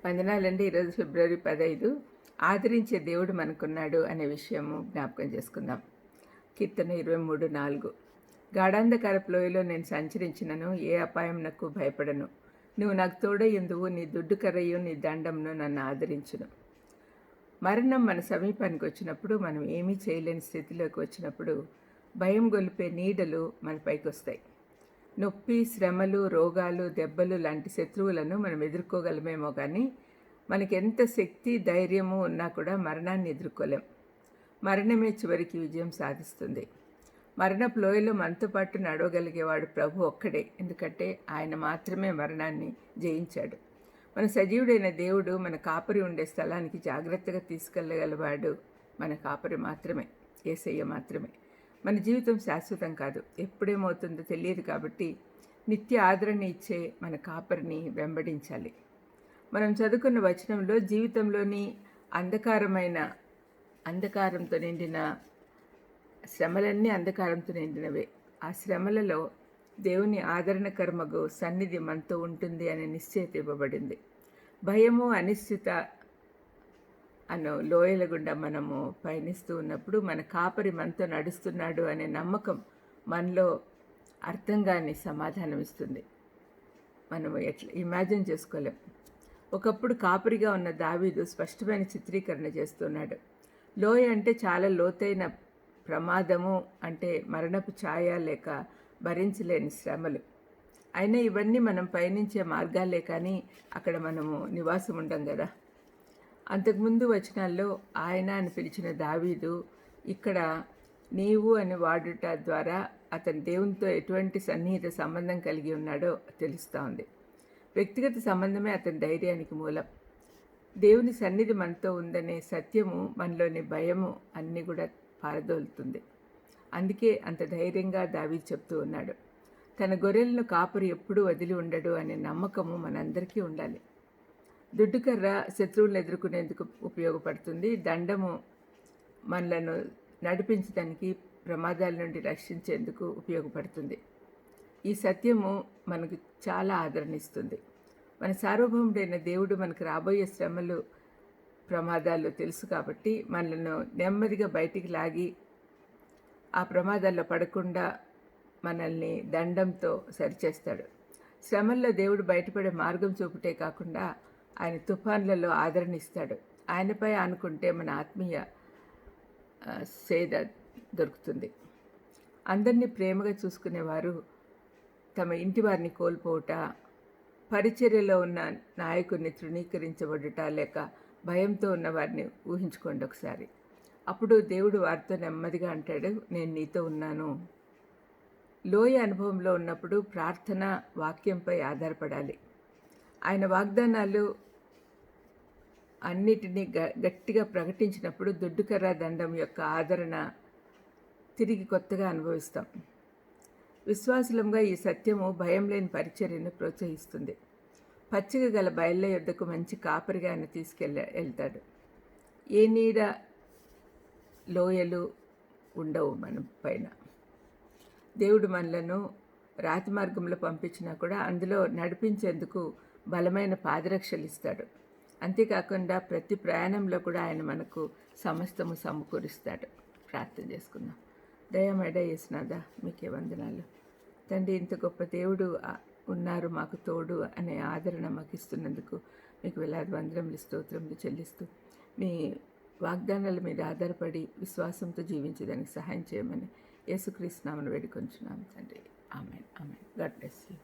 వందనాలండి. ఈరోజు ఫిబ్రవరి 15 ఆదరించే దేవుడు మనకున్నాడు అనే విషయము జ్ఞాపకం చేసుకుందాం. కీర్తన 23:4 గాఢాంధకారపు లోయలో నేను సంచరించినను ఏ అపాయం నాకు భయపడను. నువ్వు నాకు తోడయ్యుందువు, నీ దుడ్డు కర్రయు నీ దండంను నన్ను ఆదరించును. మరణం మన సమీపానికి వచ్చినప్పుడు, మనం ఏమీ చేయలేని స్థితిలోకి వచ్చినప్పుడు భయం గొలిపే నీడలు మన పైకి వస్తాయి. నొప్పి, శ్రమలు, రోగాలు, దెబ్బలు లాంటి శత్రువులను మనం ఎదుర్కోగలమేమో కానీ మనకెంత శక్తి, ధైర్యము ఉన్నా కూడా మరణాన్ని ఎదుర్కోలేం. మరణమే చివరికి విజయం సాధిస్తుంది. మరణపు లోయలో మనతో పాటు నడవగలిగేవాడు ప్రభు ఒక్కడే. ఎందుకంటే ఆయన మాత్రమే మరణాన్ని జయించాడు. మన సజీవుడైన దేవుడు మన కాపరి ఉండే స్థలానికి జాగ్రత్తగా తీసుకెళ్ళగలవాడు మన కాపరి మాత్రమే, యేసయ్య మాత్రమే. మన జీవితం శాశ్వతం కాదు, ఎప్పుడేమవుతుందో తెలియదు. కాబట్టి నిత్య ఆదరణ ఇచ్చే మన కాపరిని వెంబడించాలి. మనం చదువుకున్న వచనంలో జీవితంలోని అంధకారంతో నిండిన శ్రమలన్నీ అంధకారంతో నిండినవే. ఆ శ్రమలలో దేవుని ఆదరణకర్మగు సన్నిధి మనతో ఉంటుంది అనే నిశ్చయత ఇవ్వబడింది. భయము, అనిశ్చిత అన్న లోయల గుండా మనము పయనిస్తూ ఉన్నప్పుడు మన కాపరి మనతో నడుస్తున్నాడు అనే నమ్మకం మనలో అర్థం కాని సమాధానం ఇస్తుంది. మనము ఎట్లా ఇమాజిన్ చేసుకోలేం. ఒకప్పుడు కాపరిగా ఉన్న దావీదు స్పష్టమైన చిత్రీకరణ చేస్తున్నాడు. లోయ అంటే చాలా లోతైన ప్రమాదము, అంటే మరణపు ఛాయ లేక భరించలేని శ్రమలు. అయినా ఇవన్నీ మనం పయనించే మార్గాలే, కానీ అక్కడ మనము నివాసం ఉండం కదా. అంతకుముందు వచనాల్లో ఆయన అని పిలిచిన దావీదు ఇక్కడ నీవు అని వాడుట ద్వారా అతను దేవునితో ఎటువంటి సన్నిహిత సంబంధం కలిగి ఉన్నాడో తెలుస్తూ ఉంది. వ్యక్తిగత సంబంధమే అతని ధైర్యానికి మూలం. దేవుని సన్నిధి మనతో ఉందనే సత్యము మనలోని భయము అన్నీ కూడా పారదోలుతుంది. అందుకే అంత ధైర్యంగా దావీదు చెప్తూ ఉన్నాడు. తన గొర్రెలను కాపరి ఎప్పుడూ వదిలి ఉండడు అనే నమ్మకము మనందరికీ ఉండాలి. దుడ్డుకర్ర శత్రువులను ఎదుర్కొనేందుకు ఉపయోగపడుతుంది. దండము మనలను నడిపించడానికి, ప్రమాదాల నుండి రక్షించేందుకు ఉపయోగపడుతుంది. ఈ సత్యము మనకు చాలా ఆదరణిస్తుంది. మన సార్వభౌముడైన దేవుడు మనకు రాబోయే శ్రమలు, ప్రమాదాలు తెలుసు కాబట్టి మనలను నెమ్మదిగా బయటికి లాగి ఆ ప్రమాదాల్లో పడకుండా మనల్ని దండంతో సరిచేస్తాడు. శ్రమల్లో దేవుడు బయటపడే మార్గం చూపుటే కాకుండా ఆయన తుఫాన్లలో ఆదరణిస్తాడు. ఆయనపై ఆనుకుంటే మన ఆత్మీయ సేద దొరుకుతుంది. అందరినీ ప్రేమగా చూసుకునేవారు తమ ఇంటి వారిని కోల్పోవుట, పరిచర్యలో ఉన్న నాయకుడిని తృణీకరించబడుట, లేక భయంతో ఉన్న వారిని ఊహించుకోండి ఒకసారి. అప్పుడు దేవుడు వారితో నెమ్మదిగా అంటాడు, నేను నీతో ఉన్నాను. లోయ అనుభవంలో ఉన్నప్పుడు ప్రార్థన, వాక్యంపై ఆధారపడాలి. ఆయన వాగ్దానాలు అన్నిటినీ గట్టిగా ప్రకటించినప్పుడు దుడ్డుకర్ర దండం యొక్క ఆదరణ తిరిగి కొత్తగా అనుభవిస్తాం. విశ్వాసులంగా ఈ సత్యము భయం లేని పరిచర్యను ప్రోత్సహిస్తుంది. పచ్చిక గల బయళ్ళ యొద్దకు మంచి కాపరిగా ఆయన వెళ్తాడు. ఏ నీడ లోయలు ఉండవు మన పైన. దేవుడు మనలను రాతి మార్గంలో పంపించినా కూడా అందులో నడిపించేందుకు బలమైన పాదరక్షలు ఇస్తాడు. అంతేకాకుండా ప్రతి ప్రయాణంలో కూడా ఆయన మనకు సమస్తము సమకూరుస్తాడు. ప్రార్థన చేసుకుందాం. దయమేడ యేసునాథా, మీకే వందనాలు తండ్రి. ఇంత గొప్ప దేవుడు ఉన్నారు మాకు తోడు అనే ఆదరణ మాకు ఇస్తున్నందుకు మీకు వేలాది వందనములు, స్తోత్రములు చెల్లిస్తూ మీ వాగ్దానాల మీద ఆధారపడి విశ్వాసంతో జీవించేదానికి సహాయం చేయమని యేసుక్రీస్తు నామమున వేడుకొంచున్నాము తండ్రి. Amen. Amen. God bless you.